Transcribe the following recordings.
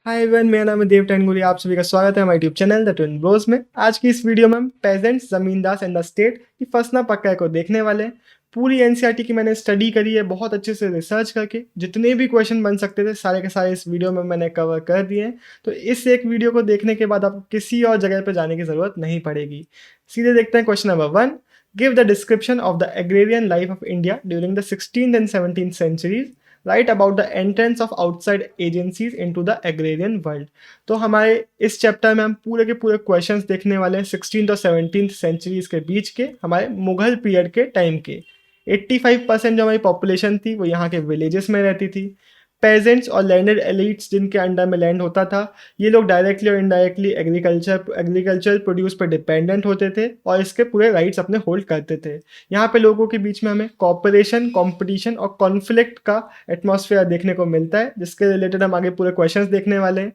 Hi everyone, मेरा नाम है देव टेंगुली। आप सभी का स्वागत है हमारे YouTube channel the twin Bros में। आज की इस वीडियो में हम पेजेंट्स, जमींदास एंड द स्टेट की फसना पक्का है को देखने वाले हैं। पूरी एनसीईआरटी की मैंने स्टडी करी है बहुत अच्छे से रिसर्च करके। जितने भी क्वेश्चन बन सकते थे सारे के सारे इस वीडियो में मैंने कवर कर दिए हैं। तो इस एक वीडियो को देखने के बाद आपको किसी और जगह पर जाने की ज़रूरत नहीं पड़ेगी। सीधे देखते हैं question number 1। Give the description of the agrarian life of India during the 16th and 17th centuries. Right about the entrance of outside agencies into the agrarian world. तो हमारे इस चैप्टर में हम पूरे के पूरे क्वेश्चंस देखने वाले हैं 16th और 17th सेंचुरीज के बीच के, हमारे मुगल पीरियड के टाइम के। 85% जो हमारी पॉपुलेशन थी वो यहाँ के विलेजेस में रहती थी। पेजेंट्स और लैंडेड एलिट्स जिनके अंडर में लैंड होता था, ये लोग डायरेक्टली और इनडायरेक्टली एग्रीकल्चर प्रोड्यूस पर डिपेंडेंट होते थे और इसके पूरे राइट्स अपने होल्ड करते थे। यहाँ पे लोगों के बीच में हमें कॉपरेशन, कंपटीशन और कॉन्फ्लिक्ट का एटमॉस्फेयर देखने को मिलता है, जिसके रिलेटेड हम आगे पूरे क्वेश्चंस देखने वाले हैं।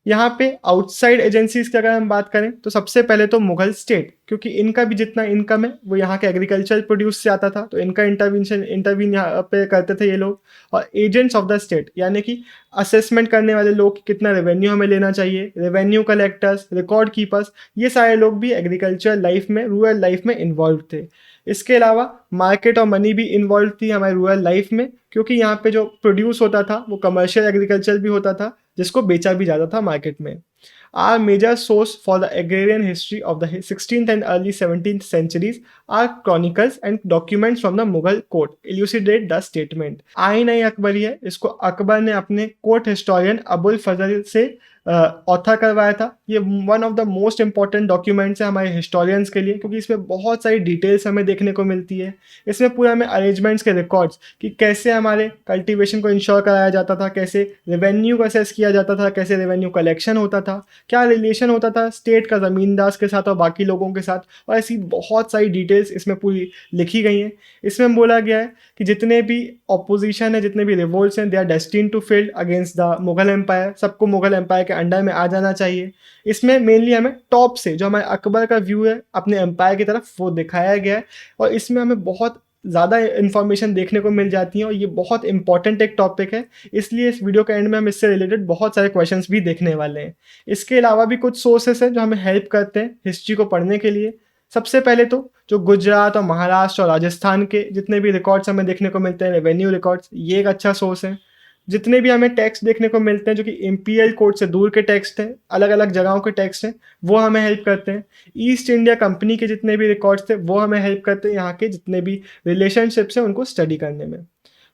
यहाँ पे आउटसाइड एजेंसीज की अगर हम बात करें तो सबसे पहले तो मुगल स्टेट, क्योंकि इनका भी जितना इनकम है वो यहाँ के एग्रीकल्चर प्रोड्यूस से आता था, तो इनका इंटरवीन यहाँ पे करते थे ये लोग। और एजेंट्स ऑफ द स्टेट यानी कि असेसमेंट करने वाले लोग कि कितना रेवेन्यू हमें लेना चाहिए, रेवेन्यू कलेक्टर्स, रिकॉर्ड कीपर्स, ये सारे लोग भी एग्रीकल्चर लाइफ में, रूरल लाइफ में इन्वॉल्व थे। इसके अलावा मार्केट और मनी भी इन्वॉल्व थी हमारे रूरल लाइफ में, क्योंकि यहाँ पे जो प्रोड्यूस होता था वो कमर्शियल एग्रीकल्चर भी होता था, जिसको बेचा भी जाता था मार्केट में। Are major source for the agrarian history of the 16th and early 17th centuries are chronicles and documents from the Mughal court elucidate the statement. Ain i Akbari है, इसको अकबर ने अपने कोर्ट हिस्टोरियन अबुल फजल से ऑथर करवाया था। ये one of the most important documents है हमारे हिस्टोरियंस के लिए, क्योंकि इसमें बहुत सारी डिटेल्स हमें देखने को मिलती है। इसमें पूरा हमें अरेंजमेंट्स के रिकॉर्ड्स कि कैसे हमारे कल्टीवेशन को इंश्योर कराया जाता था, कैसे रेवेन्यू को असेस किया जाता था, कैसे रेवेन्यू कलेक्शन होता था, क्या रिलेशन होता था स्टेट का ज़मींदार के साथ और बाकी लोगों के साथ, और ऐसी बहुत सारी डिटेल्स इसमें पूरी लिखी गई हैं। इसमें बोला गया है कि जितने भी ऑपोजिशन है, जितने भी रिवोल्ट्स हैं, they are destined to fail against the Mughal empire. सबको मुगल एम्पायर के अंडर में आ जाना चाहिए। इसमें मेनली हमें टॉप से जो हमारे अकबर का व्यू है अपने एम्पायर की तरफ, वो दिखाया गया है, और इसमें हमें बहुत ज़्यादा इन्फॉर्मेशन देखने को मिल जाती है और ये बहुत इंपॉर्टेंट एक टॉपिक है। इसलिए इस वीडियो के एंड में हम इससे रिलेटेड बहुत सारे क्वेश्चंस भी देखने वाले हैं। इसके अलावा भी कुछ सोर्सेस हैं जो हमें हेल्प करते हैं हिस्ट्री को पढ़ने के लिए। सबसे पहले तो जो गुजरात और महाराष्ट्र और राजस्थान के जितने भी रिकॉर्ड्स हमें देखने को मिलते हैं, रेवेन्यू रिकॉर्ड्स, ये एक अच्छा सोर्स है। जितने भी हमें टैक्स देखने को मिलते हैं जो कि इंपीरियल कोड से दूर के टैक्स हैं, अलग अलग जगहों के टैक्स हैं, वो हमें हेल्प करते हैं। ईस्ट इंडिया कंपनी के जितने भी रिकॉर्ड्स थे वो हमें हेल्प करते हैं यहाँ के जितने भी रिलेशनशिप्स हैं उनको स्टडी करने में।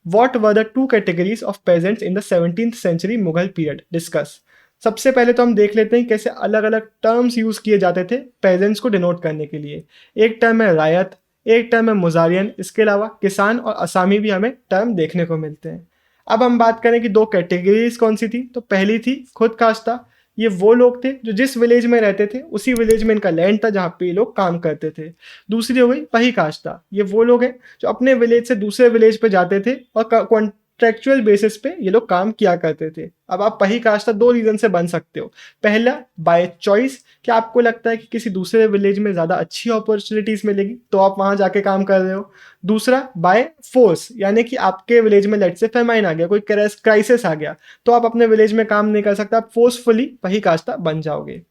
What were the two categories of peasants in the 17th century Mughal period, discuss. सबसे पहले तो हम देख लेते हैं कैसे अलग अलग टर्म्स यूज़ किए जाते थे पेजेंट्स को डिनोट करने के लिए। एक टर्म है रायत, एक टर्म है मुजारियन, इसके अलावा किसान और असामी भी हमें टर्म देखने को मिलते हैं। अब हम बात करें कि दो कैटेगरीज कौन सी थी, तो पहली थी खुद काश्ता। ये वो लोग थे जो जिस विलेज में रहते थे उसी विलेज में इनका लैंड था जहाँ पे ये लोग काम करते थे। दूसरी हो गई पही काश्ता। ये वो लोग हैं जो अपने विलेज से दूसरे विलेज पे जाते थे और कॉन्ट्रेक्चुअल बेसिस पे ये लोग काम किया करते थे। अब आप पही काश्ता दो रीज़न से बन सकते हो। पहला, बाय चॉइस, कि आपको लगता है कि किसी दूसरे विलेज में ज़्यादा अच्छी अपॉर्चुनिटीज़ मिलेगी तो आप वहाँ जाके काम कर रहे हो। दूसरा, बाय फोर्स, यानी कि आपके विलेज में लेट से फेमाइन आ गया, कोई क्राइसिस आ गया, तो आप अपने विलेज में काम नहीं कर सकते, आप फोर्सफुली पही काश्ता बन जाओगे।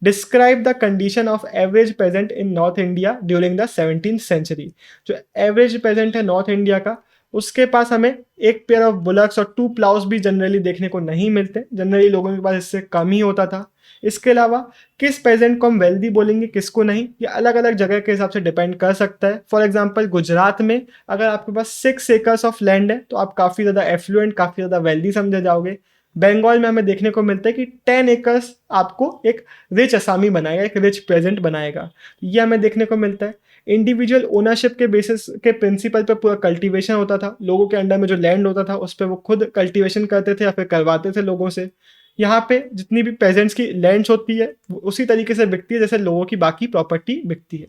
Describe the condition of average peasant in north India during the 17th century. जो एवरेज पेजेंट है नॉर्थ इंडिया का, उसके पास हमें एक पेयर ऑफ बुलक्स और 2 प्लाउस भी जनरली देखने को नहीं मिलते। जनरली लोगों के पास इससे कम ही होता था। इसके अलावा किस पेजेंट को हम वेल्दी बोलेंगे, किसको नहीं, ये अलग अलग जगह के हिसाब से डिपेंड कर सकता है। फॉर एग्जांपल गुजरात में अगर आपके पास 6 एकर्स ऑफ लैंड है तो आप काफ़ी ज़्यादा एफ्लुएंट, काफ़ी ज़्यादा वेल्दी समझे जाओगे। बंगाल में हमें देखने को मिलता है कि 10 एकर्स आपको एक रिच असामी बनाएगा, एक रिच प्रेजेंट बनाएगा। ये हमें देखने को मिलता है। इंडिविजुअल ओनरशिप के बेसिस के प्रिंसिपल पे पूरा कल्टीवेशन होता था। लोगों के अंडर में जो लैंड होता था उस पर वो खुद कल्टीवेशन करते थे या फिर करवाते थे लोगों से। यहाँ पे जितनी भी पेजेंट्स की लैंड्स होती है वो उसी तरीके से बिकती है जैसे लोगों की बाकी प्रॉपर्टी बिकती है।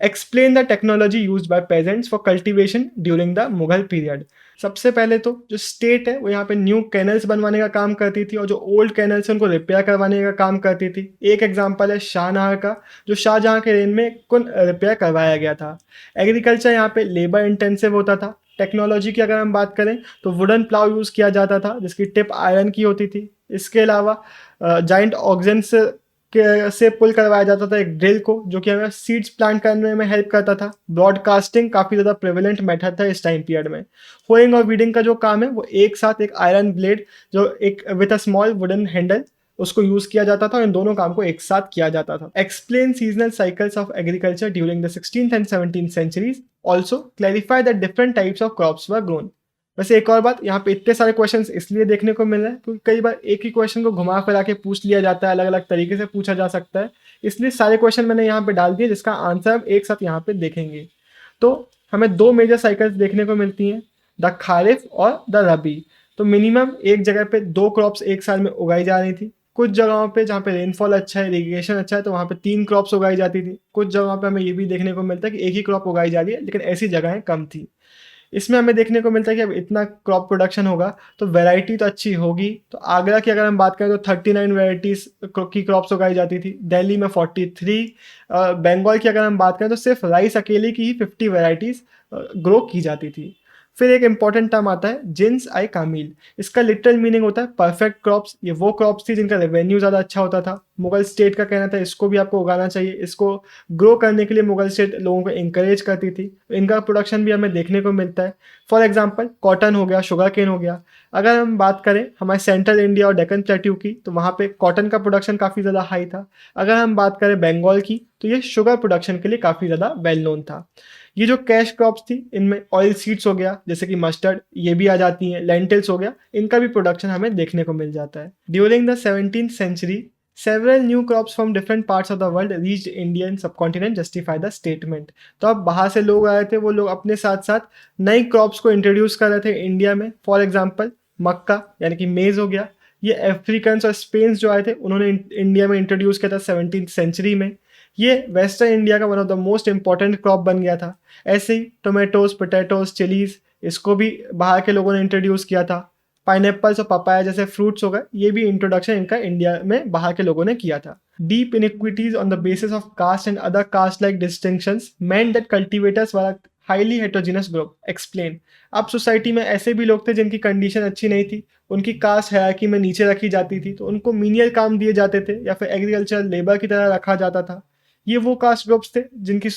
Explain the technology use by pageants for cultivation during the Mughal period. सबसे पहले तो जो स्टेट है वो यहाँ पे न्यू कैनल्स बनवाने का काम करती थी और जो ओल्ड कैनल्स हैं उनको रिपेयर करवाने का काम करती थी। एक एग्जांपल है शाहजहाँ का, जो शाहजहाँ के रेन में कुन रिपेयर करवाया गया था। एग्रीकल्चर यहाँ पे लेबर इंटेंसिव होता था। टेक्नोलॉजी की अगर हम बात करें तो वुडन प्लाउ यूज़ किया जाता था जिसकी टिप आयरन की होती थी। इसके अलावा जाइंट ऑक्जेंस के से पुल करवाया जाता था एक ड्रिल को, जो कि हमें सीड्स प्लांट करने में हेल्प करता था। ब्रॉडकास्टिंग काफ़ी ज़्यादा प्रेवलेंट मेथड था इस टाइम पीरियड में। होइंग और वीडिंग का जो काम है वो एक साथ एक आयरन ब्लेड जो एक with a small wooden handle उसको यूज़ किया जाता था और इन दोनों काम को एक साथ किया जाता था। Explain seasonal cycles of agriculture during the 16th and 17th centuries, also clarify that different types of crops were grown. वैसे एक और बात, यहाँ पे इतने सारे क्वेश्चंस इसलिए देखने को मिल रहे हैं क्योंकि कई बार एक ही क्वेश्चन को घुमा फिरा के पूछ लिया जाता है, अलग अलग तरीके से पूछा जा सकता है। इसलिए सारे क्वेश्चन मैंने यहाँ पे डाल दिए जिसका आंसर हम एक साथ यहाँ पे देखेंगे। तो हमें दो मेजर साइकिल्स देखने को मिलती हैं, द खारिफ और द रबी। तो मिनिमम एक जगह पे दो क्रॉप्स एक साल में उगाई जा रही थी। कुछ जगहों पे जहाँ पे रेनफॉल अच्छा है, इरिगेशन अच्छा है, तो वहाँ पे 3 क्रॉप्स उगाई जाती थी। कुछ जगहों पे हमें ये भी देखने को मिलता है कि एक ही क्रॉप उगाई जा रही है, लेकिन ऐसी जगहें कम थी। इसमें हमें देखने को मिलता है कि अब इतना क्रॉप प्रोडक्शन होगा तो वैरायटी तो अच्छी होगी। तो आगरा की अगर हम बात करें तो 39 वैरायटीज़ की क्रॉप्स उगाई जाती थी, दिल्ली में 43, बंगाल की अगर हम बात करें तो सिर्फ राइस अकेले की ही 50 वैरायटीज़ ग्रो की जाती थी। फिर एक इंपॉर्टेंट टर्म आता है जिन्स आई कामिल। इसका लिटरल मीनिंग होता है परफेक्ट क्रॉप्स। ये वो क्रॉप्स थी जिनका रेवेन्यू ज़्यादा अच्छा होता था। मुगल स्टेट का कहना था इसको भी आपको उगाना चाहिए, इसको ग्रो करने के लिए मुगल स्टेट लोगों को इंकरेज करती थी। इनका प्रोडक्शन भी हमें देखने को मिलता है। फॉर एग्जांपल कॉटन हो गया, शुगर केन हो गया। अगर हम बात करें हमारे सेंट्रल इंडिया और डेक्कन प्लेट्यू की, तो वहाँ पे कॉटन का प्रोडक्शन काफ़ी ज़्यादा हाई था। अगर हम बात करें बंगाल की, तो ये शुगर प्रोडक्शन के लिए काफ़ी ज़्यादा वेल नोन था। ये जो कैश क्रॉप्स थी इनमें ऑयल सीड्स हो गया जैसे कि मस्टर्ड, ये भी आ जाती हैं। लेंटिल्स हो गया, इनका भी प्रोडक्शन हमें देखने को मिल जाता है। During the 17th century several new crops from different parts of the world reached Indian subcontinent justify the statement। तो अब बाहर से लोग आए थे, वो लोग अपने साथ साथ नई क्रॉप्स को इंट्रोड्यूस कर रहे थे इंडिया में। फॉर एग्जांपल मक्का यानी कि मेज़ हो गया, ये अफ्रीकन्स और स्पेन्स जो आए थे उन्होंने इंडिया में इंट्रोड्यूस किया था 17th सेंचुरी में। ये वेस्टर्न इंडिया का one of the most important crop बन गया था। ऐसे ही टोमेटोज, पोटैटोज, चिलीज़, इसको भी बाहर के लोगों ने इंट्रोड्यूस किया था। पाइनएप्पल्स और पपाया जैसे फ्रूट्स हो गए, ये भी इंट्रोडक्शन इनका इंडिया में बाहर के लोगों ने किया था। Deep inequities on the basis of caste and other caste like distinctions meant that cultivators were highly heterogeneous group. Explain. अब सोसाइटी में ऐसे भी लोग थे जिनकी कंडीशन अच्छी नहीं थी, उनकी कास्ट हायरार्की में नीचे रखी जाती थी, तो उनको मीनियल काम दिए जाते थे या फिर एग्रीकल्चर लेबर की तरह रखा जाता था। ये वो कास्ट ग्रुप्स थे जिनकी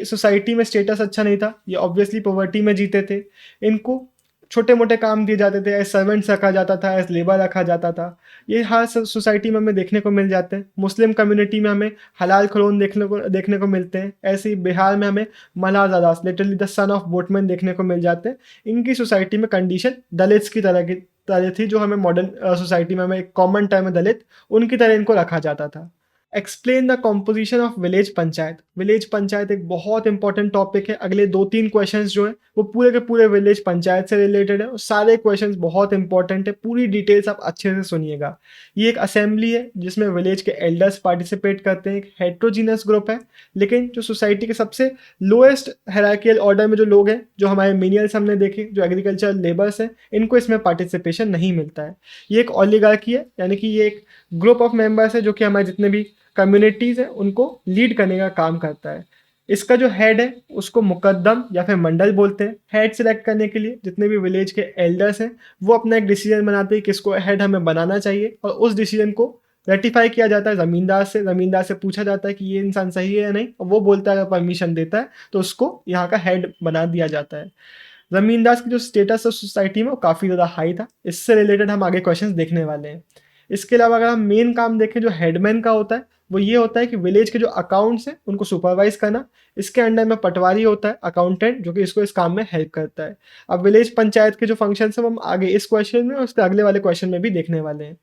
सोसाइटी में स्टेटस अच्छा नहीं था, ये ऑब्वियसली पॉवर्टी में जीते थे। इनको छोटे मोटे काम दिए जाते थे, एज सर्वेंट्स रखा जाता था, एज लेबर रखा जाता था। ये हर सोसाइटी में हमें देखने को मिल जाते हैं। मुस्लिम कम्युनिटी में हमें हलाल खिलौन देखने को मिलते हैं। ऐसे ही बिहार में हमें मलाज़ादास, literally the son of boatman देखने को मिल जाते हैं। इनकी सोसाइटी में कंडीशन दलित्स की तरह थी, जो हमें मॉडर्न सोसाइटी में हमें एक कॉमन टर्म है दलित, उनकी तरह इनको रखा जाता था। Explain the composition of village panchayat. Village panchayat एक बहुत इंपॉर्टेंट टॉपिक है। अगले 2-3 क्वेश्चंस जो हैं वो पूरे के पूरे विलेज पंचायत से रिलेटेड है और सारे क्वेश्चंस बहुत इंपॉर्टेंट है। पूरी डिटेल्स आप अच्छे से सुनिएगा। ये एक असेंबली है जिसमें विलेज के एल्डर्स पार्टिसिपेट करते हैं। एक हेट्रोजीनस ग्रुप है, लेकिन जो सोसाइटी के सबसे लोएस्ट हायरार्कियल ऑर्डर में जो लोग हैं, जो हमारे मिनियल्स हमने देखे, जो एग्रीकल्चर लेबर्स हैं, इनको इसमें पार्टिसिपेशन नहीं मिलता है। ये एक ओलिगार्की है, यानी कि ये एक ग्रुप ऑफ मेंबर्स है जो कि हमारे जितने भी कम्युनिटीज़ हैं उनको लीड करने का काम करता है। इसका जो हेड है उसको मुकद्दम या फिर मंडल बोलते हैं। हेड सिलेक्ट करने के लिए जितने भी विलेज के एल्डर्स हैं वो अपना एक डिसीजन बनाते हैं किसको हेड हमें बनाना चाहिए, और उस डिसीजन को रेटिफाई किया जाता है ज़मींदार से। ज़मींदार से पूछा जाता है कि ये इंसान सही है या नहीं, और वो बोलता है अगर परमिशन देता है तो उसको यहाँ का हेड बना दिया जाता है। ज़मींदार की जो स्टेटस है सोसाइटी में वो काफ़ी ज़्यादा हाई था। इससे रिलेटेड हम आगे क्वेश्चंस देखने वाले हैं। इसके अलावा अगर हम मेन काम देखें जो हेडमैन का होता है, वो ये होता है कि विलेज के जो अकाउंट्स हैं उनको सुपरवाइज करना। इसके अंडर में पटवारी होता है, अकाउंटेंट, जो कि इसको इस काम में हेल्प करता है। अब विलेज पंचायत के जो फंक्शंस हैं वो हम आगे इस क्वेश्चन में और उसके अगले वाले क्वेश्चन में भी देखने वाले हैं।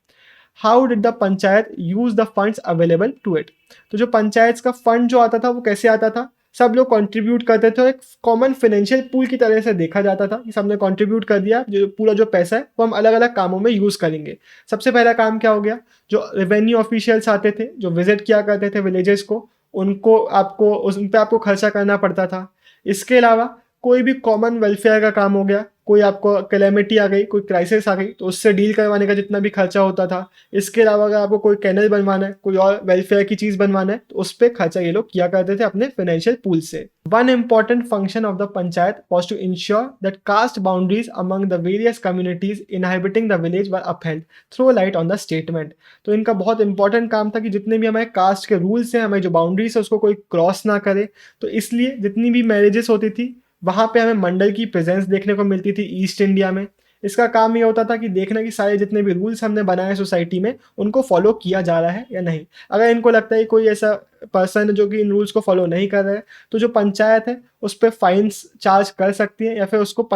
How did the panchayat use the funds available to it. तो जो पंचायत का फंड जो आता था वो कैसे आता था, सब लोग कंट्रीब्यूट करते थे और एक कॉमन फाइनेंशियल पूल की तरह से देखा जाता था कि सबने कंट्रीब्यूट कर दिया, जो पूरा जो पैसा है वो हम अलग अलग कामों में यूज़ करेंगे। सबसे पहला काम क्या हो गया, जो रेवेन्यू ऑफिशियल्स आते थे, जो विजिट किया करते थे विलेजेस को, उन पे आपको खर्चा करना पड़ता था। इसके अलावा कोई भी कॉमन वेलफेयर का काम हो गया, कोई आपको कैलेमिटी आ गई, कोई क्राइसिस आ गई, तो उससे डील करवाने का जितना भी खर्चा होता था। इसके अलावा अगर आपको कोई कैनल बनवाना है, कोई और वेलफेयर की चीज़ बनवाना है, तो उस पे खर्चा ये लोग किया करते थे अपने फाइनेंशियल पूल से। One important function of the panchayat was to ensure that caste boundaries among the various communities inhabiting the village were upheld, throw light on the statement. तो इनका बहुत इंपॉर्टेंट काम था कि जितने भी हमारे कास्ट के रूल्स हैं, हमारी जो बाउंड्रीज है, उसको कोई क्रॉस ना करे। तो इसलिए जितनी भी मैरिजेस होती थी, वहाँ पे हमें मंडल की प्रेजेंस देखने को मिलती थी ईस्ट इंडिया में। इसका काम ये होता था कि देखना कि सारे जितने भी रूल्स हमने बनाए सोसाइटी में, उनको फॉलो किया जा रहा है या नहीं। अगर इनको लगता है कोई ऐसा पर्सन जो कि इन रूल्स को फॉलो नहीं कर रहा है, तो जो पंचायत है उस पर फाइन्स चार्ज कर सकती है, या फिर उसको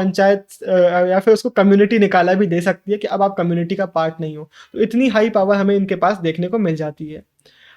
या फिर उसको कम्युनिटी निकाला भी दे सकती है कि अब आप कम्युनिटी का पार्ट नहीं हो। तो इतनी हाई पावर हमें इनके पास देखने को मिल जाती है।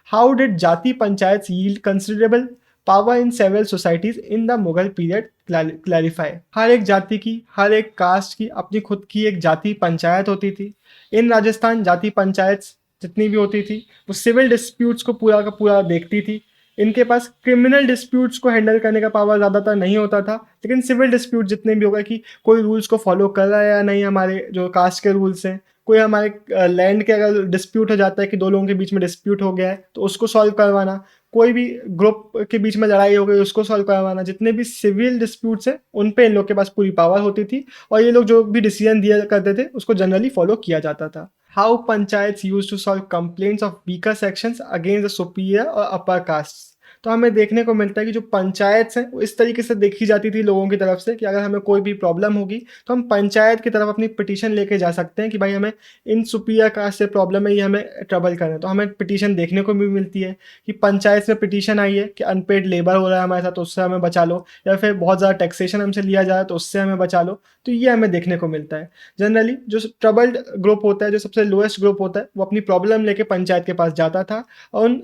How did jati panchayat yield considerable power in several societies in the Mughal period clarify. हर एक जाति की, हर एक कास्ट की अपनी खुद की एक जाति पंचायत होती थी। इन राजस्थान जाति पंचायत जितनी भी होती थी, वो सिविल डिस्प्यूट्स को पूरा का पूरा देखती थी। इनके पास क्रिमिनल डिस्प्यूट्स को हैंडल करने का पावर ज़्यादातर नहीं होता था, लेकिन सिविल डिस्प्यूट जितने भी होगा कि कोई रूल्स को फॉलो कर रहा है या नहीं, हमारे जो कास्ट के रूल्स हैं, कोई हमारे लैंड के अगर डिस्प्यूट हो जाता है कि दो लोगों के बीच में डिस्प्यूट हो गया है, तो उसको सॉल्व करवाना, कोई भी ग्रुप के बीच में लड़ाई हो गई उसको सॉल्व करवाना, जितने भी सिविल डिस्प्यूट्स हैं उन पे इन लोग के पास पूरी पावर होती थी। और ये लोग जो भी डिसीजन दिया करते थे उसको जनरली फॉलो किया जाता था। How panchayat use to solve complaints of weaker sections against the superior और अपर कास्ट। तो हमें देखने को मिलता है कि जो पंचायत हैं वो इस तरीके से देखी जाती थी लोगों की तरफ से कि अगर हमें कोई भी प्रॉब्लम होगी तो हम पंचायत की तरफ अपनी पिटीशन लेके जा सकते हैं कि भाई हमें इन सुपीरियर कास्ट से प्रॉब्लम है, ये हमें ट्रबल कर रहे हैं। तो हमें पिटीशन देखने को भी मिलती है कि पंचायत में पिटीशन आई है कि अनपेड लेबर हो रहा है हमारे साथ, तो उससे हमें बचा लो, या फिर बहुत ज़्यादा टैक्सेशन हमसे लिया जा रहा है तो उससे हमें बचा लो। तो ये हमें देखने को मिलता है। जनरली जो ट्रबल्ड ग्रुप होता है, जो सबसे लोएस्ट ग्रुप होता है, वो अपनी प्रॉब्लम लेके पंचायत के पास जाता था और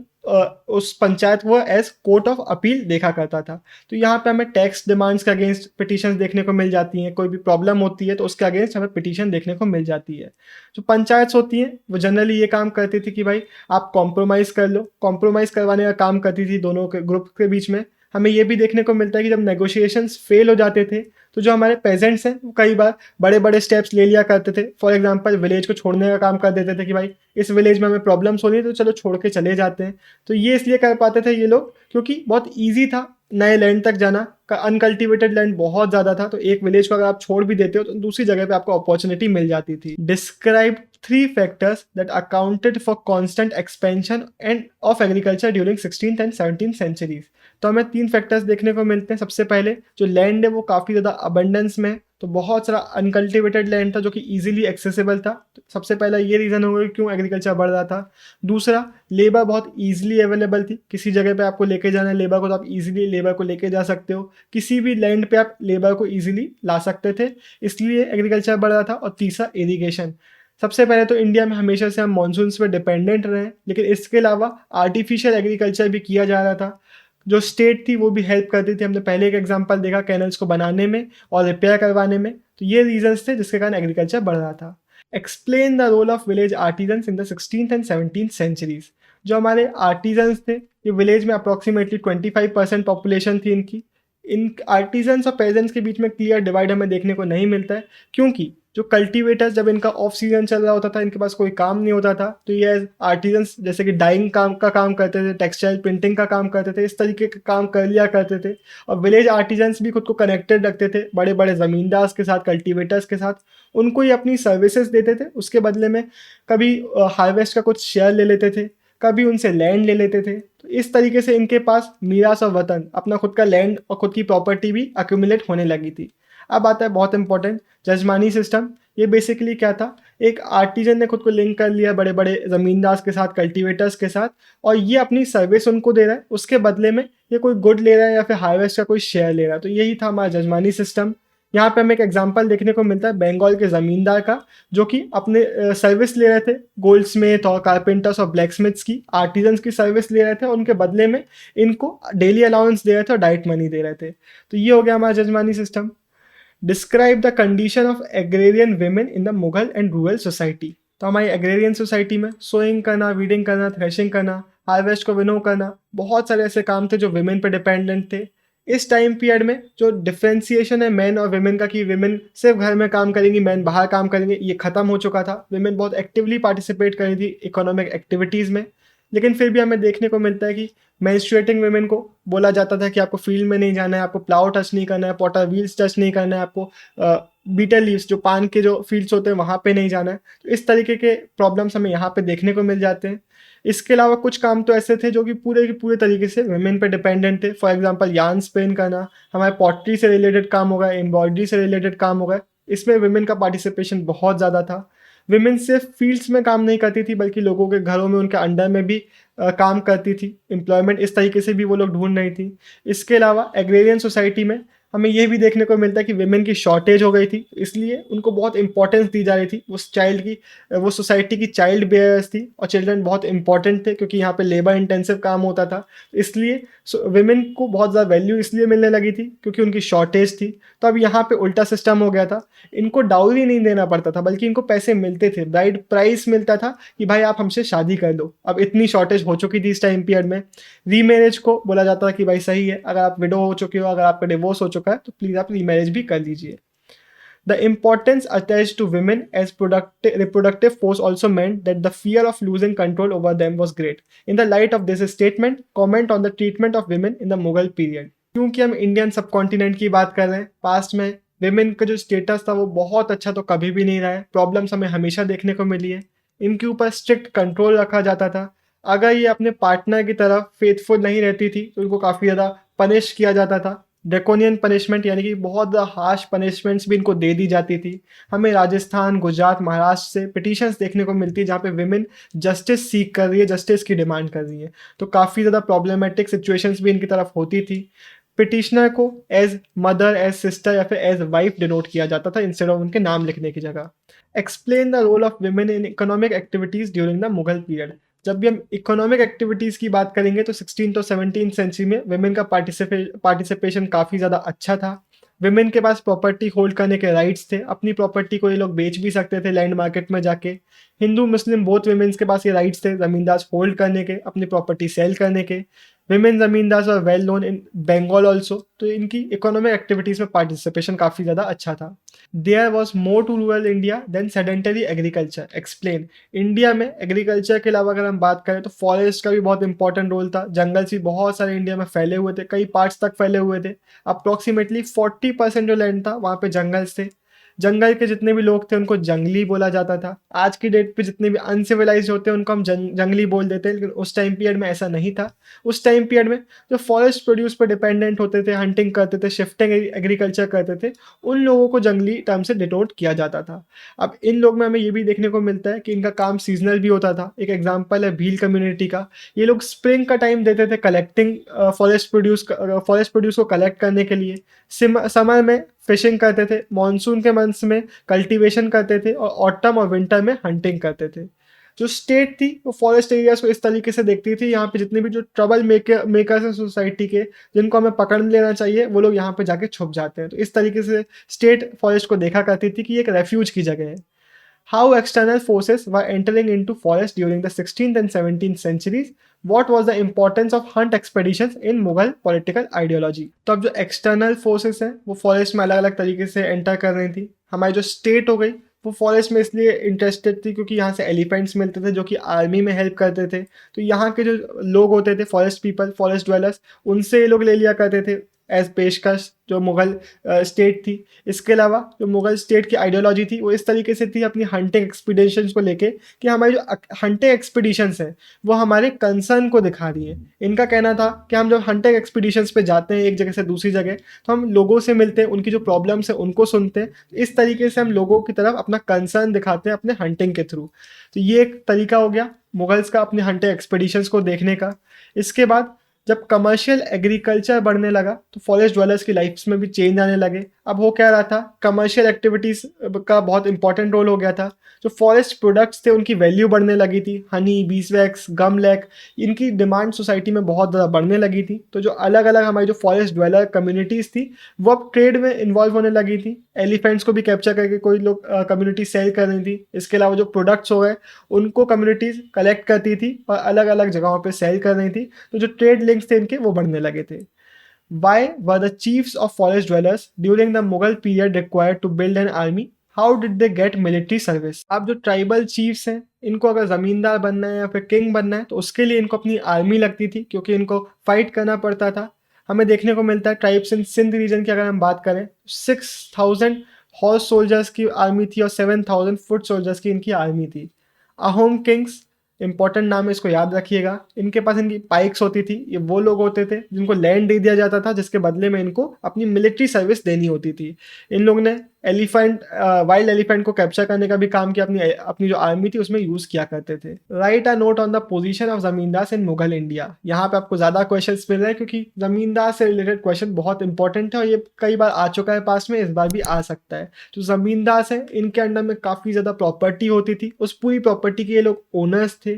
उस पंचायत वो एज कोर्ट ऑफ अपील देखा करता था। तो यहाँ पे हमें टैक्स डिमांड्स के अगेंस्ट पिटीशन देखने को मिल जाती हैं, कोई भी प्रॉब्लम होती है तो उसके अगेंस्ट हमें पिटीशन देखने को मिल जाती है। जो पंचायत होती हैं वो जनरली ये काम करती थी कि भाई आप कॉम्प्रोमाइज़ कर लो, कॉम्प्रोमाइज़ करवाने का काम करती थी दोनों के ग्रुप के बीच में। हमें ये भी देखने को मिलता है कि जब नेगोशिएशंस फेल हो जाते थे तो जो हमारे पेजेंट्स हैं वो कई बार बड़े बड़े स्टेप्स ले लिया करते थे। फॉर एग्जांपल विलेज को छोड़ने का काम कर देते थे कि भाई इस विलेज में हमें प्रॉब्लम्स हो रही है तो चलो छोड़ के चले जाते हैं। तो ये इसलिए कर पाते थे ये लोग क्योंकि बहुत ईजी था नए लैंड तक जाना। अनकल्टिवेटेड लैंड बहुत ज़्यादा था, तो एक विलेज को अगर आप छोड़ भी देते हो तो दूसरी जगह पे आपको अपॉर्चुनिटी मिल जाती थी। Describe 3 factors that accounted for constant expansion and of agriculture during 16th and 17th centuries. तो हमें 3 फैक्टर्स देखने को मिलते हैं। सबसे पहले जो लैंड है वो काफ़ी ज़्यादा अबंडेंस में है, तो बहुत सारा अनकल्टिवेटेड लैंड था जो कि इजीली एक्सेसिबल था। तो सबसे पहला ये रीज़न होगा कि क्यों एग्रीकल्चर बढ़ रहा था। दूसरा, लेबर बहुत इजीली अवेलेबल थी, किसी जगह पे आपको लेके जाना है लेबर को तो आप इजीली लेबर को लेके जा सकते हो, किसी भी लैंड पे आप लेबर को इजीली ला सकते थे, इसलिए एग्रीकल्चर बढ़ रहा था। और तीसरा, इरीगेशन। सबसे पहले तो इंडिया में हमेशा से हम मानसून्स पे डिपेंडेंट रहे, लेकिन इसके अलावा आर्टिफिशियल एग्रीकल्चर भी किया जा रहा था। जो स्टेट थी वो भी हेल्प करती थी। हमने पहले एक एग्जांपल देखा कैनल्स को बनाने में और रिपेयर करवाने में। तो ये रीजंस थे जिसके कारण एग्रीकल्चर बढ़ रहा था। Explain the role of village artisans in the 16th and 17th centuries. जो हमारे आर्टिजन्स थे, ये विलेज में अप्रॉक्सीमेटली 25% पॉपुलेशन थी इनकी। इन आर्टिजन्स और पेजेंट्स के बीच में क्लियर डिवाइड हमें देखने को नहीं मिलता है, क्योंकि जो कल्टीवेटर्स जब इनका ऑफ सीजन चल रहा होता था, इनके पास कोई काम नहीं होता था, तो ये आर्टिजन्स जैसे कि डाइंग का काम करते थे, टेक्सटाइल प्रिंटिंग का काम करते थे, इस तरीके का काम कर लिया करते थे। और विलेज आर्टिजन्स भी खुद को कनेक्टेड रखते थे बड़े बड़े ज़मींदार्स के साथ, कल्टीवेटर्स के साथ। उनको ही अपनी सर्विसेज देते थे, उसके बदले में कभी हार्वेस्ट का कुछ शेयर ले लेते थे, कभी उनसे लैंड ले लेते थे। तो इस तरीके से इनके पास मीरास और वतन, अपना खुद का लैंड और खुद की प्रॉपर्टी भी अक्यूमुलेट होने लगी थी। अब आता है बहुत इंपॉर्टेंट, जजमानी सिस्टम। ये बेसिकली क्या था, एक आर्टिजन ने खुद को लिंक कर लिया बड़े बड़े ज़मींदार के साथ, कल्टीवेटर्स के साथ, और ये अपनी सर्विस उनको दे रहा है, उसके बदले में ये कोई गुड ले रहा है या फिर हार्वेस्ट का कोई शेयर ले रहा है। तो यही था हमारा जजमानी सिस्टम। यहाँ पे हमें एक एग्जांपल देखने को मिलता है बंगाल के ज़मींदार का, जो कि अपने सर्विस ले रहे थे गोल्ड स्मिथ और कारपेंटर्स और ब्लैक स्मिथ्स की, आर्टिजन्स की सर्विस ले रहे थे, और उनके बदले में इनको डेली अलाउंस दे रहे थे और डाइट मनी दे रहे थे। तो ये हो गया हमारा jajmani system. Describe the condition of agrarian women in the Mughal and rural society. तो हमारी एग्रेरियन सोसाइटी में सोइंग करना, वीडिंग करना, थ्रेशिंग करना, हार्वेस्ट को विनो करना, बहुत सारे ऐसे काम थे जो वेमेन पे डिपेंडेंट थे। इस टाइम पीरियड में जो डिफरेंशिएशन है मेन और वुमेन का कि वुमेन सिर्फ घर में काम करेंगी, मैन बाहर काम करेंगे, ये खत्म हो चुका था। वुमेन बहुत एक्टिवली पार्टिसिपेट कर रही थी इकोनॉमिक एक्टिविटीज़ में। लेकिन फिर भी हमें देखने को मिलता है कि मेंस्ट्रुएटिंग वुमेन को बोला जाता था कि आपको फील्ड में नहीं जाना है, आपको प्लाउ टच नहीं करना है, पॉटर व्हील्स टच नहीं करना है, आपको बीटल लीव्स जो पान के जो फील्ड्स होते हैं वहाँ पे नहीं जाना है। तो इस तरीके के प्रॉब्लम्स हमें यहाँ पे देखने को मिल जाते हैं। इसके अलावा कुछ काम तो ऐसे थे जो कि पूरे के पूरे तरीके से वुमेन पे डिपेंडेंट थे। फॉर एग्जांपल यार्न स्पिन करना, हमारे पॉटरी से रिलेटेड काम होगा, एम्ब्रॉयडरी से रिलेटेड काम होगा, इसमें वुमेन का पार्टिसिपेशन बहुत ज़्यादा था। वुमेन सिर्फ फील्ड्स में काम नहीं करती थी बल्कि लोगों के घरों में उनके अंडर में भी काम करती थी। एम्प्लॉयमेंट इस तरीके से भी वो लोग ढूंढ रही थी। इसके अलावा एग्रेरियन सोसाइटी में हमें ये भी देखने को मिलता है कि वुमेन की शॉर्टेज हो गई थी, इसलिए उनको बहुत इंपॉर्टेंस दी जा रही थी। उस चाइल्ड की वो सोसाइटी की चाइल्ड बेयर्स थी और चिल्ड्रन बहुत इंपॉर्टेंट थे क्योंकि यहाँ पे लेबर इंटेंसिव काम होता था। इसलिए वुमेन को बहुत ज़्यादा वैल्यू इसलिए मिलने लगी थी क्योंकि उनकी शॉर्टेज थी। तो अब यहाँ पे उल्टा सिस्टम हो गया था, इनको डाउरी नहीं देना पड़ता था बल्कि इनको पैसे मिलते थे, ब्राइड प्राइस मिलता था कि भाई आप हमसे शादी कर लो। अब इतनी शॉर्टेज हो चुकी थी इस टाइम पीरियड में। रीमैरिज को बोला जाता था कि भाई सही है, अगर आप विडो हो चुके हो, अगर आपका डिवोर्स हो चुका है तो प्लीज़ आप रीमैरिज भी कर लीजिए। The importance attached to women as reproductive force also meant that the fear of losing control over them was great. In the light of this statement, comment on the treatment of women in the Mughal period. क्योंकि हम Indian subcontinent की बात कर रहे हैं, past में women का जो स्टेटस था वो बहुत अच्छा तो कभी भी नहीं रहा है। प्रॉब्लम्स हमें हमेशा देखने को मिली है। इनके ऊपर स्ट्रिक्ट कंट्रोल रखा जाता था। अगर ये अपने पार्टनर की तरफ फेथफुल नहीं रहती थी तो इनको काफ़ी ज़्यादा पनिश किया जाता था। ड्रैकोनियन पनिशमेंट यानी कि बहुत हार्श पनिशमेंट्स भी इनको दे दी जाती थी। हमें राजस्थान, गुजरात, महाराष्ट्र से पिटीशंस देखने को मिलती है जहाँ पे विमेन जस्टिस सीख कर रही है, जस्टिस की डिमांड कर रही है। तो काफ़ी ज़्यादा प्रॉब्लमेटिक सिचुएशंस भी इनकी तरफ होती थी। पिटिशनर को एज मदर, एज सिस्टर या फिर एज वाइफ डिनोट किया जाता था इंस्टेड ऑफ उनके नाम लिखने की जगह। Explain the role of women in economic activities during the Mughal period. जब भी हम इकोनॉमिक एक्टिविटीज़ की बात करेंगे तो 16th और 17th सेंचुरी में वुमेन का पार्टिसिपेशन काफ़ी ज़्यादा अच्छा था। वुमेन के पास प्रॉपर्टी होल्ड करने के राइट्स थे, अपनी प्रॉपर्टी को ये लोग बेच भी सकते थे लैंड मार्केट में जाके। हिंदू मुस्लिम बोथ वुमेन्स के पास ये राइट्स थे ज़मींदार होल्ड करने के, अपनी प्रॉपर्टी सेल करने के। Women zamindars are well known in Bengal also. तो इनकी इकोनॉमिक एक्टिविटीज़ में पार्टिसिपेशन काफ़ी ज़्यादा अच्छा था। There was more to rural India than sedentary agriculture. Explain. India में एग्रीकल्चर के अलावा अगर हम बात करें तो फॉरेस्ट का भी बहुत इंपॉर्टेंट रोल था। जंगल भी बहुत सारे इंडिया में फैले हुए थे, कई पार्ट्स तक फैले हुए थे। अप्रॉक्सीमेटली 40% जो लैंड था वहाँ पे जंगल्स थे। जंगल के जितने भी लोग थे उनको जंगली बोला जाता था। आज की डेट पे जितने भी अनसिविलाइज होते हैं उनको हम जंगली बोल देते हैं, लेकिन उस टाइम पीरियड में ऐसा नहीं था। उस टाइम पीरियड में जो फॉरेस्ट प्रोड्यूस पर डिपेंडेंट होते थे, हंटिंग करते थे, शिफ्टिंग एग्रीकल्चर करते थे, उन लोगों को जंगली टर्म से डिनोट किया जाता था। अब इन लोग में हमें ये भी देखने को मिलता है कि इनका काम सीजनल भी होता था। एक एग्जाम्पल है भील कम्युनिटी का। ये लोग स्प्रिंग का टाइम देते थे कलेक्टिंग फॉरेस्ट प्रोड्यूस को कलेक्ट करने के लिए। समर में फिशिंग करते थे, मानसून के मंथ्स में कल्टीवेशन करते थे और ऑटम और विंटर में हंटिंग करते थे। जो स्टेट थी वो फॉरेस्ट एरियाज को इस तरीके से देखती थी, यहाँ पे जितने भी जो ट्रबल मेकर्स हैं सोसाइटी के, जिनको हमें पकड़ लेना चाहिए, वो लोग यहाँ पे जाके छुप जाते हैं। तो इस तरीके से स्टेट फॉरेस्ट को देखा करती थी कि ये एक रेफ्यूज की जगह है। How external forces were entering into forest during the 16th and 17th centuries? What was the importance of hunt expeditions in Mughal political ideology? तो अब जो एक्सटर्नल फोर्सेस हैं वो फॉरेस्ट में अलग अलग तरीके से एंटर कर रही थी। हमारी जो स्टेट हो गई वो फॉरेस्ट में इसलिए इंटरेस्टेड थी क्योंकि यहाँ से एलिफेंट्स मिलते थे जो कि आर्मी में हेल्प करते थे। तो यहाँ के जो लोग होते थे, फॉरेस्ट पीपल, फॉरेस्ट ड्वेलर्स, उनसे ये लोग ले लिया करते थे एज पेशकश जो मुग़ल स्टेट थी। इसके अलावा जो मुग़ल स्टेट की आइडियोलॉजी थी वो इस तरीके से थी अपनी हंटिंग एक्सपीडिशंस को लेके कि हमारी जो हंटिंग एक्सपीडिशंस हैं वो हमारे कंसर्न को दिखा रही है। इनका कहना था कि हम जब हंटिंग एक्सपीडिशंस पे जाते हैं एक जगह से दूसरी जगह तो हम लोगों से मिलते हैं, उनकी जो प्रॉब्लम्स है उनको सुनते हैं। इस तरीके से हम लोगों की तरफ अपना कंसर्न दिखाते हैं अपने हंटिंग के थ्रू। तो ये एक तरीका हो गया मुगल्स का अपने हंटिंग एक्सपीडिशंस को देखने का। इसके बाद जब कमर्शियल एग्रीकल्चर बढ़ने लगा तो फॉरेस्ट ड्वेलर्स की लाइफ्स में भी चेंज आने लगे। अब हो क्या रहा था, कमर्शियल एक्टिविटीज़ का बहुत इंपॉर्टेंट रोल हो गया था। जो फॉरेस्ट प्रोडक्ट्स थे उनकी वैल्यू बढ़ने लगी थी। हनी, बीसवैक्स, गम लैक, इनकी डिमांड सोसाइटी में बहुत ज़्यादा बढ़ने लगी थी। तो जो अलग अलग हमारी जो फॉरेस्ट ड्वेलर कम्युनिटीज़ थी वो अब ट्रेड में इन्वॉल्व होने लगी थी। एलिफेंट्स को भी कैप्चर करके कोई लोग कम्युनिटी सेल कर रही थी। इसके अलावा जो प्रोडक्ट्स हो गए उनको कम्युनिटीज़ कलेक्ट करती थी और अलग अलग जगहों पर सेल कर रही थी। तो जो ट्रेड लिंक्स थे इनके वो बढ़ने लगे थे। Why were the chiefs of forest dwellers during the Mughal period required to build an army? How did they get military service? आप जो ट्राइबल चीफ्स हैं, इनको अगर जमींदार बनना है या फिर किंग बनना है तो उसके लिए इनको अपनी आर्मी लगती थी, क्योंकि इनको फाइट करना पड़ता था। हमें देखने को मिलता है ट्राइब्स इन सिंध रीजन की अगर हम बात करें, 6000 हॉर्स सोल्जर्स की आर्मी थी और 7000 फुट सोल्जर्स की इनकी आर्मी थी। अहोम किंग्स इंपॉर्टेंट नाम है, इसको याद रखिएगा। इनके पास इनकी पाइक्स होती थी। ये वो लोग होते थे जिनको लैंड दे दिया जाता था, जिसके बदले में इनको अपनी मिलिट्री सर्विस देनी होती थी। इन लोगों ने वाइल्ड एलिफेंट को कैप्चर करने का भी काम किया, अपनी अपनी जो आर्मी थी उसमें यूज किया करते थे। Write a note on the position of zamindars in Mughal India. यहाँ पे आपको ज्यादा क्वेश्चंस मिल रहे हैं क्योंकि जमींदार से रिलेटेड क्वेश्चन बहुत इंपॉर्टेंट है और ये कई बार आ चुका है पास में, इस बार भी आ सकता है। जो जमींदार है इनके अंडर में काफी ज्यादा प्रॉपर्टी होती थी, उस पूरी प्रॉपर्टी के ये लोग ओनर्स थे।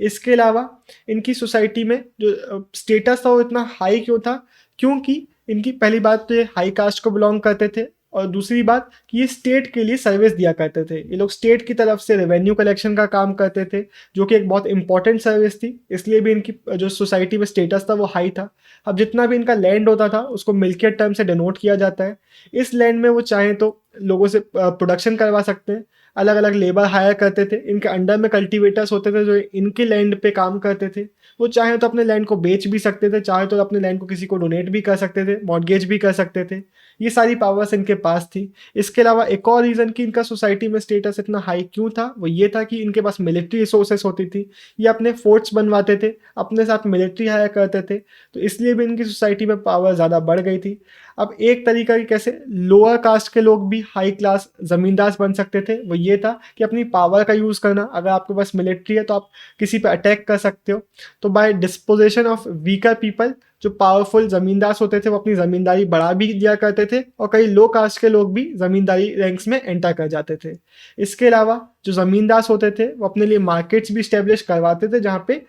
इसके अलावा इनकी सोसाइटी में जो स्टेटस था वो इतना हाई क्यों था? क्योंकि इनकी पहली बात तो ये हाई कास्ट को बिलोंग करते थे, और दूसरी बात कि ये स्टेट के लिए सर्विस दिया करते थे। ये लोग स्टेट की तरफ से रेवेन्यू कलेक्शन का काम करते थे, जो कि एक बहुत इंपॉर्टेंट सर्विस थी। इसलिए भी इनकी जो सोसाइटी में स्टेटस था वो हाई था। अब जितना भी इनका लैंड होता था उसको मिल्कियत टर्म से डिनोट किया जाता है। इस लैंड में वो चाहें तो लोगों से प्रोडक्शन करवा सकते हैं, अलग अलग लेबर हायर करते थे। इनके अंडर में कल्टीवेटर्स होते थे जो इनके लैंड पे काम करते थे। वो चाहे तो अपने लैंड को बेच भी सकते थे, चाहे तो अपने लैंड को किसी को डोनेट भी कर सकते थे, मॉर्गेज भी कर सकते थे। ये सारी पावर्स इनके पास थी। इसके अलावा एक और रीज़न कि इनका सोसाइटी में स्टेटस इतना हाई क्यों था, वो ये था कि इनके पास मिलिट्री रिसोर्सेस होती थी। ये अपने फोर्ट्स बनवाते थे, अपने साथ मिलिट्री हायर करते थे, तो इसलिए भी इनकी सोसाइटी में पावर ज़्यादा बढ़ गई थी। अब एक तरीका कि कैसे लोअर कास्ट के लोग भी हाई क्लास ज़मींदार बन सकते थे, वो ये था कि अपनी पावर का यूज़ करना। अगर आपके पास मिलिट्री है तो आप किसी पे अटैक कर सकते हो। तो by dispossession of weaker people, जो पावरफुल ज़मींदार होते थे वो अपनी ज़मींदारी बढ़ा भी दिया करते थे, और कई लो कास्ट के लोग भी ज़मींदारी रैंक्स में एंटर कर जाते थे। इसके अलावा जो ज़मींदार होते थे वो अपने लिए मार्केट्स भी इस्टेब्लिश करवाते थे, जहाँ पे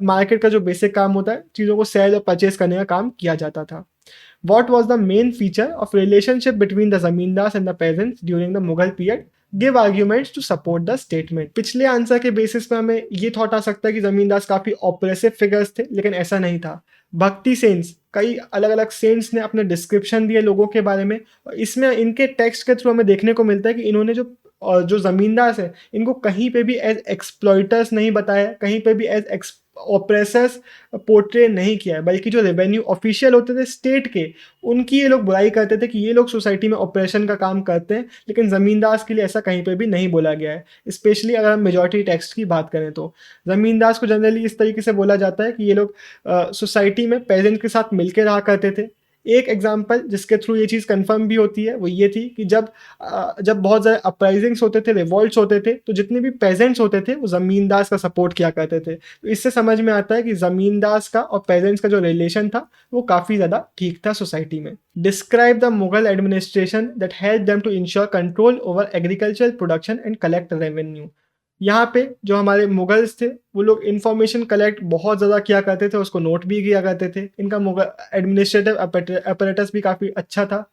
मार्केट का जो बेसिक काम होता है, चीज़ों को सेल और परचेज करने का काम किया जाता था। What was the main feature of relationship between the zamindars and the peasants during the Mughal period? Give arguments to support the statement. पिछले आंसर के बेसिस पे हमें ये थॉट आ सकता है कि जमींदार काफी ऑपरेसिव फिगर्स थे, लेकिन ऐसा नहीं था। भक्ति सेंस, कई अलग अलग सेंट्स ने अपने डिस्क्रिप्शन दिए लोगों के बारे में, और इसमें इनके टेक्स्ट के थ्रू हमें देखने को मिलता है कि इन्होंने जो जमींदार हैं इनको कहीं पे भी एज एक्सप्लॉइटर्स नहीं बताया, कहीं पे भी एज ऑपरेसर्स पोर्ट्रे नहीं किया है, बल्कि जो रेवेन्यू ऑफिशियल होते थे स्टेट के, उनकी ये लोग बुराई करते थे कि ये लोग सोसाइटी में ऑपरेशन का काम करते हैं। लेकिन ज़मींदार के लिए ऐसा कहीं पे भी नहीं बोला गया है। स्पेशली अगर हम मेजॉरिटी टेक्स्ट की बात करें तो ज़मींदार को जनरली इस तरीके से बोला जाता है कि ये लोग सोसाइटी में पेजेंट के साथ मिलकर रहा करते थे। एक एग्जाम्पल जिसके थ्रू ये चीज़ कंफर्म भी होती है वो ये थी कि जब बहुत ज़्यादा अपराइजिंग्स होते थे, रिवॉल्ट्स होते थे, तो जितने भी पेजेंट्स होते थे वो ज़मींदार का सपोर्ट किया करते थे। तो इससे समझ में आता है कि ज़मींदार का और पेजेंट्स का जो रिलेशन था वो काफ़ी ज़्यादा ठीक था सोसाइटी में। Describe the Mughal administration that help them to ensure control over agricultural production and collect revenue. यहाँ पे जो हमारे मुगल्स थे वो लोग इन्फॉर्मेशन कलेक्ट बहुत ज़्यादा किया करते थे, उसको नोट भी किया करते थे। इनका मुगल एडमिनिस्ट्रेटिव अपरेटस भी काफ़ी अच्छा था।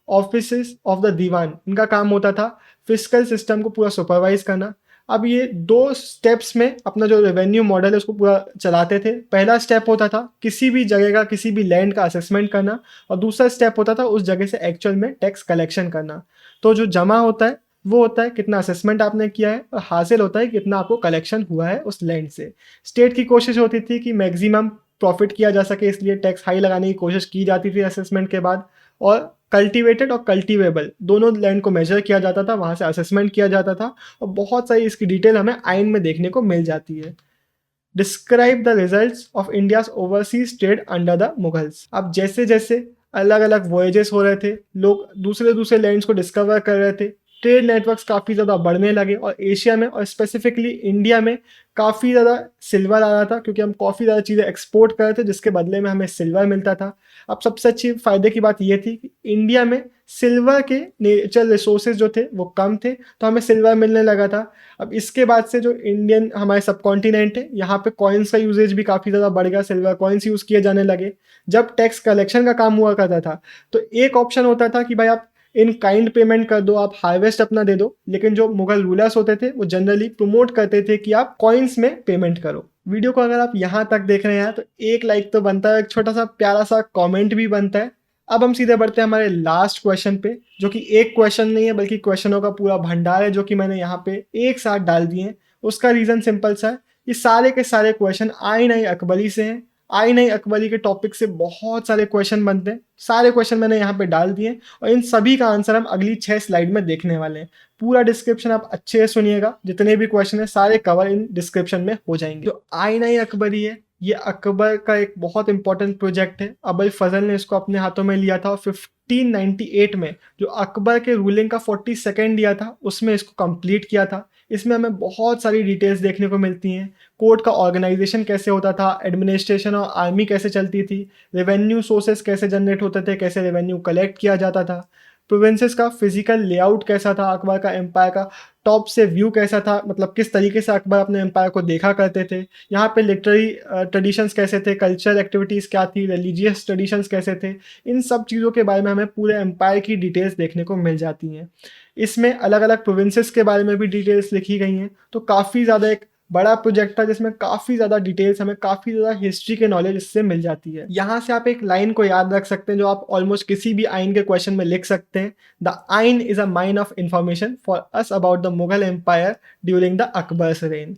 ऑफिसेस ऑफ द दीवान, इनका काम होता था फिजिकल सिस्टम को पूरा सुपरवाइज करना। अब ये 2 स्टेप्स में अपना जो रेवेन्यू मॉडल है उसको पूरा चलाते थे। पहला स्टेप होता था किसी भी जगह का, किसी भी लैंड का असेसमेंट करना, और दूसरा स्टेप होता था उस जगह से एक्चुअल में टैक्स कलेक्शन करना। तो जो जमा होता है वो होता है कितना असेसमेंट आपने किया है, और हासिल होता है कितना आपको कलेक्शन हुआ है उस लैंड से। स्टेट की कोशिश होती थी कि मैक्सिमम प्रॉफिट किया जा सके, इसलिए टैक्स हाई लगाने की कोशिश की जाती थी असेसमेंट के बाद। और कल्टीवेटेड और कल्टीवेबल दोनों लैंड को मेजर किया जाता था, वहाँ से असेसमेंट किया जाता था, और बहुत सारी इसकी डिटेल हमें आइन में देखने को मिल जाती है। Describe the results of India's overseas trade under the Mughals. अब जैसे जैसे अलग अलग वॉयजेस हो रहे थे, लोग दूसरे दूसरे लैंड्स को डिस्कवर कर रहे थे, ट्रेड नेटवर्क्स काफ़ी ज़्यादा बढ़ने लगे, और एशिया में और स्पेसिफिकली इंडिया में काफ़ी ज़्यादा सिल्वर आ रहा था, क्योंकि हम काफ़ी ज़्यादा चीज़ें एक्सपोर्ट कर रहे थे जिसके बदले में हमें सिल्वर मिलता था। अब सबसे अच्छी फ़ायदे की बात ये थी कि इंडिया में सिल्वर के नेचुरल रिसोर्सेज जो थे वो कम थे, तो हमें सिल्वर मिलने लगा था। अब इसके बाद से जो इंडियन हमारे सब कॉन्टिनेंट है, यहाँ पे कॉइन्स का यूजेज भी काफ़ी ज़्यादा बढ़ गया, सिल्वर कॉइन्स यूज़ किए जाने लगे। जब टैक्स कलेक्शन का काम हुआ करता था तो एक ऑप्शन होता था कि भाई आप इन काइंड पेमेंट कर दो, आप हार्वेस्ट अपना दे दो, लेकिन जो मुगल रूलर्स होते थे वो जनरली प्रमोट करते थे कि आप कॉइन्स में पेमेंट करो। वीडियो को अगर आप यहाँ तक देख रहे हैं तो एक लाइक तो बनता है, एक छोटा सा प्यारा सा कमेंट भी बनता है। अब हम सीधे बढ़ते हैं हमारे लास्ट क्वेश्चन पे, जो कि एक क्वेश्चन नहीं है बल्कि क्वेश्चनों का पूरा भंडार है, जो कि मैंने यहाँ पे एक साथ डाल दिए हैं। उसका रीज़न सिंपल सा है, ये सारे के सारे क्वेश्चन आइन ई अकबरी से हैं। आइन ई अकबरी के टॉपिक से बहुत सारे क्वेश्चन बनते हैं, सारे क्वेश्चन मैंने यहाँ पे डाल दिए और इन सभी का आंसर हम अगली 6 स्लाइड में देखने वाले हैं। पूरा डिस्क्रिप्शन आप अच्छे से सुनिएगा, जितने भी क्वेश्चन है सारे कवर इन डिस्क्रिप्शन में हो जाएंगे। जो आइन ई अकबरी है ये अकबर का एक बहुत इंपॉर्टेंट प्रोजेक्ट है। अबुल फजल ने इसको अपने हाथों में लिया था और 1598 में जो अकबर के रूलिंग का 42nd ईयर था उसमें इसको कंप्लीट किया था। इसमें हमें बहुत सारी डिटेल्स देखने को मिलती हैं। कोर्ट का ऑर्गेनाइजेशन कैसे होता था, एडमिनिस्ट्रेशन और आर्मी कैसे चलती थी, रेवेन्यू सोर्सेस कैसे जनरेट होते थे, कैसे रेवेन्यू कलेक्ट किया जाता था, प्रोविंसेस का फिजिकल लेआउट कैसा था, अकबर का एम्पायर का टॉप से व्यू कैसा था, मतलब किस तरीके से अकबर अपने एम्पायर को देखा करते थे। यहाँ पे लिटरेरी ट्रेडिशंस कैसे थे, कल्चरल एक्टिविटीज़ क्या थी, रिलीजियस ट्रेडिशंस कैसे थे। इन सब चीज़ों के बारे में हमें पूरे एम्पायर की डिटेल्स देखने को मिल जाती हैं। इसमें अलग अलग प्रोविंसेस के बारे में भी डिटेल्स लिखी गई हैं। तो काफ़ी ज़्यादा एक बड़ा प्रोजेक्ट था जिसमें काफ़ी ज़्यादा डिटेल्स, हमें काफ़ी ज़्यादा हिस्ट्री के नॉलेज इससे मिल जाती है। यहाँ से आप एक लाइन को याद रख सकते हैं जो आप ऑलमोस्ट किसी भी आइन के क्वेश्चन में लिख सकते हैं। The Ain is a mine of information for us about the Mughal empire during the Akbar's reign.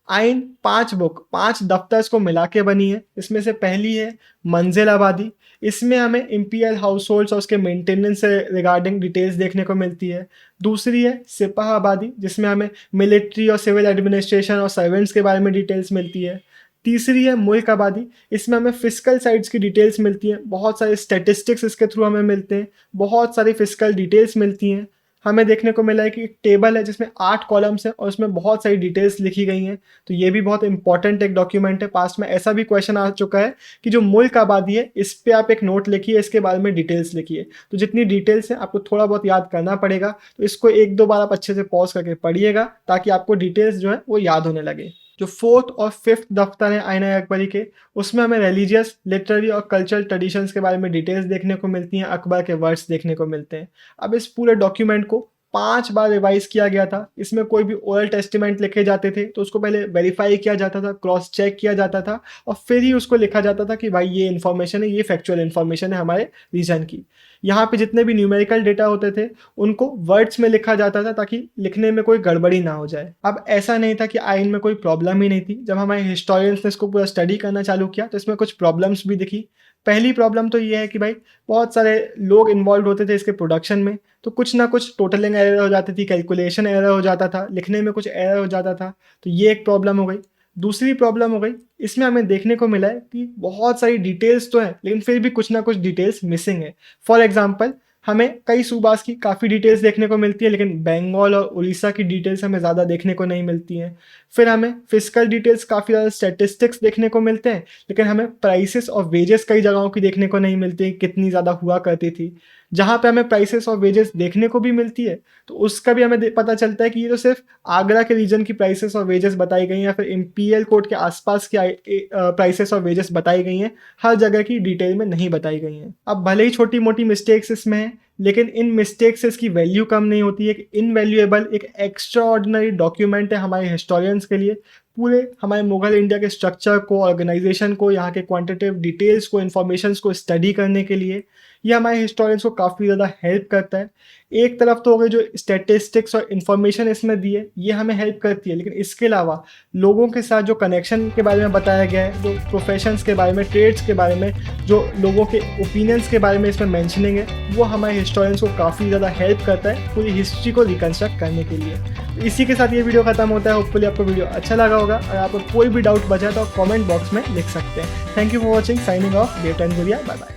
Ain 5 book 5 दफ्तर्स को मिला के बनी है। इसमें से पहली है मंजिल आबादी। इसमें हमें इंपीरियल हाउस होल्ड्स और उसके मेंटेनेंस से रिगार्डिंग डिटेल्स देखने को मिलती है। दूसरी है सिपाह आबादी, जिसमें हमें मिलिट्री और सिविल एडमिनिस्ट्रेशन और सर्वेंट्स के बारे में डिटेल्स मिलती है। तीसरी है मुल्क आबादी, इसमें हमें फिजिकल साइड्स की डिटेल्स मिलती हैं, बहुत सारे स्टैटिस्टिक्स इसके थ्रू हमें मिलते हैं, बहुत सारी फिजिकल डिटेल्स मिलती हैं। हमें देखने को मिला है कि एक टेबल है जिसमें 8 कॉलम्स हैं और उसमें बहुत सारी डिटेल्स लिखी गई हैं। तो ये भी बहुत इंपॉर्टेंट एक डॉक्यूमेंट है। पास्ट में ऐसा भी क्वेश्चन आ चुका है कि जो मुल्क आबादी है इस पे आप एक नोट लिखिए, इसके बारे में डिटेल्स लिखिए। तो जितनी डिटेल्स हैं आपको थोड़ा बहुत याद करना पड़ेगा, तो इसको 1-2 बार आप अच्छे से पॉज करके पढ़िएगा ताकि आपको डिटेल्स जो है वो याद होने लगे। जो 4th और 5th दफ्तर है आइन ई अकबरी के, उसमें हमें रिलीजियस, लिटरेरी और कल्चरल ट्रेडिशंस के बारे में डिटेल्स देखने को मिलती हैं, अकबर के वर्ड्स देखने को मिलते हैं। अब इस पूरे डॉक्यूमेंट को 5 बार रिवाइज किया गया था। इसमें कोई भी ओरल टेस्टिमेंट लिखे जाते थे तो उसको पहले वेरीफाई किया जाता था, क्रॉस चेक किया जाता था और फिर ही उसको लिखा जाता था कि भाई ये इन्फॉर्मेशन है, ये फैक्चुअल इन्फॉर्मेशन है हमारे रीजन की। यहाँ पे जितने भी न्यूमेरिकल डेटा होते थे उनको वर्ड्स में लिखा जाता था ताकि लिखने में कोई गड़बड़ी ना हो जाए। अब ऐसा नहीं था कि आइन में कोई प्रॉब्लम ही नहीं थी। जब हमारे हिस्टोरियंस ने इसको पूरा स्टडी करना चालू किया तो इसमें कुछ प्रॉब्लम्स भी दिखी। पहली प्रॉब्लम तो ये है कि भाई बहुत सारे लोग इन्वॉल्व होते थे इसके प्रोडक्शन में, तो कुछ ना कुछ टोटलिंग एरर हो जाती थी, कैलकुलेशन एरर हो जाता था, लिखने में कुछ एरर हो जाता था। तो ये एक प्रॉब्लम हो गई। दूसरी प्रॉब्लम हो गई, इसमें हमें देखने को मिला है कि बहुत सारी डिटेल्स तो हैं लेकिन फिर भी कुछ ना कुछ डिटेल्स मिसिंग है। फॉर एग्जांपल हमें कई सूबास की काफ़ी डिटेल्स देखने को मिलती है लेकिन बंगाल और उड़ीसा की डिटेल्स हमें ज़्यादा देखने को नहीं मिलती हैं। फिर हमें फिजिकल डिटेल्स, काफ़ी ज़्यादा स्टैटिस्टिक्स देखने को मिलते हैं लेकिन हमें प्राइसेस और वेजेस कई जगहों की देखने को नहीं मिलती, कितनी ज़्यादा हुआ करती थी। जहाँ पे हमें प्राइसेस और वेजेस देखने को भी मिलती है तो उसका भी हमें पता चलता है कि ये तो सिर्फ आगरा के रीजन की प्राइसेस और वेजेस बताई गई हैं या फिर इंपीरियल कोर्ट के आसपास की प्राइसेस और वेजेस बताई गई हैं, हर जगह की डिटेल में नहीं बताई गई हैं। अब भले ही छोटी मोटी मिस्टेक्स इसमें हैं लेकिन इन मिस्टेक्स से इसकी वैल्यू कम नहीं होती है। एक इनवैल्यूएबल, एक एक्स्ट्रा ऑर्डिनरी डॉक्यूमेंट है हमारे हिस्टोरियंस के लिए। पूरे हमारे मुगल इंडिया के स्ट्रक्चर को, ऑर्गेनाइजेशन को, यहाँ के क्वांटिटेटिव डिटेल्स को, इन्फॉर्मेशंस को स्टडी करने के लिए ये हमारे हिस्टोरियंस को काफ़ी ज़्यादा हेल्प करता है। एक तरफ तो हो गई जो स्टैटिस्टिक्स और इन्फॉर्मेशन इसमें दी है ये हमें हेल्प करती है, लेकिन इसके अलावा लोगों के साथ जो कनेक्शन के बारे में बताया गया है, जो प्रोफेशंस के बारे में, ट्रेड्स के बारे में, जो लोगों के ओपिनियंस के बारे में इसमें मेंशनिंग है, वो हमारे हिस्टोरियंस को काफ़ी ज़्यादा हेल्प करता है पूरी हिस्ट्री को रिकन्स्ट्रक्ट करने के लिए। तो इसी के साथ ये वीडियो खत्म होता है। होपफुली आपको वीडियो अच्छा लगा होगा। अगर आपको कोई भी डाउट बचा तो आप कमेंट बॉक्स में लिख सकते हैं। Thank you for watching. Signing off, Devtan Guriya. Bye bye.